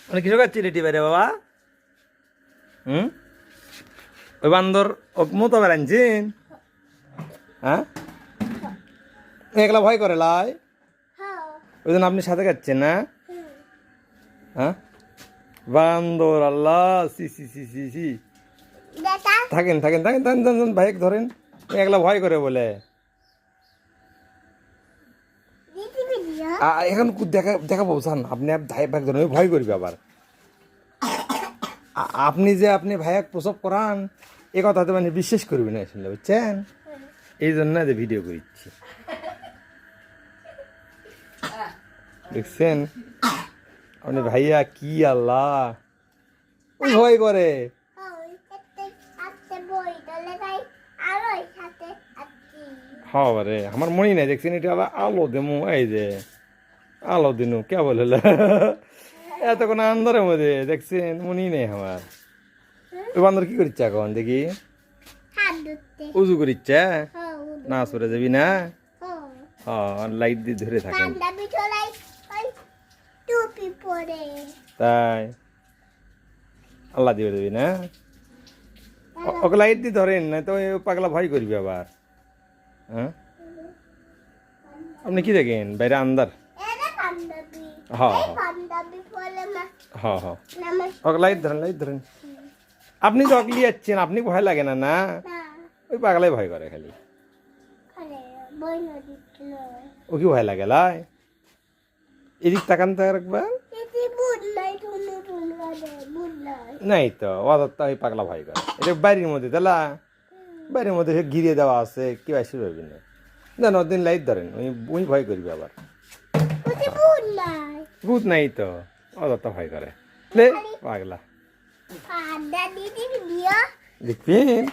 মানে কিছু কাচ্ছি রেটি বাইরে বাবা ওই বান্দর মতো বেড়াচ্ছেন হ্যাঁ একলা ভয় করে লাই ওই জন্য আপনি সাথে খাচ্ছেন না হ্যাঁ বান্দর আল্লাহ সি সি সি সি সি থাকেন থাকেন থাকেন থাকেন ভাই ধরেন একলা ভয় করে বলে এখন দেখা দেখাবো জান আপনি ভাই ধরেন ভয় করবে আবার আপনি যে আপনি ভাইয়াক প্রসব করান এ কথা তো মানে বিশ্বাস করবি না শুনলে বুঝছেন এই জন্য যে ভিডিও করছি দেখছেন আপনি ভাইয়া কি আল্লাহ ওই ভয় করে হ্যাঁ রে আমার মনে নাই দেখছেন এটা আলো দেমু এই যে আলো দিনু কে বলে এতক্ষণ আন্দারের মধ্যে দেখছেন মনে নেই আমার ওই বান্দর কি করিচ্ছে এখন দেখি উজু করিচ্ছে না সরে যাবি না লাইট দিয়ে ধরে থাকেন তাই আল্লাহ দিয়ে দেবি না ওকে লাইট দিয়ে ধরেন না তো পাগলা ভয় করবি আবার হ্যাঁ আপনি কি দেখেন বাইরে আন্দার হ্যাঁ হ্যাঁ হ্যাঁ ওকে লাইট ধরেন আপনি তো অগলি যাচ্ছেন আপনি ভয় লাগে না না ওই পাগলাই ভয় করে খালি ও কি ভয় লাগে লাই এদিক তাকান তো একবার নাই তো অদত্তা ওই পাগলা ভয় করে এটা বাড়ির মধ্যে তাহলে বাড়ির মধ্যে সে ঘিরে দেওয়া আছে কি আসবে ভাবি না জান ওদিন লাইট ধরেন ওই ভয় করবি আবার ভূত নাই তো অদত্তা ভয় করে পাগলা দেখবেন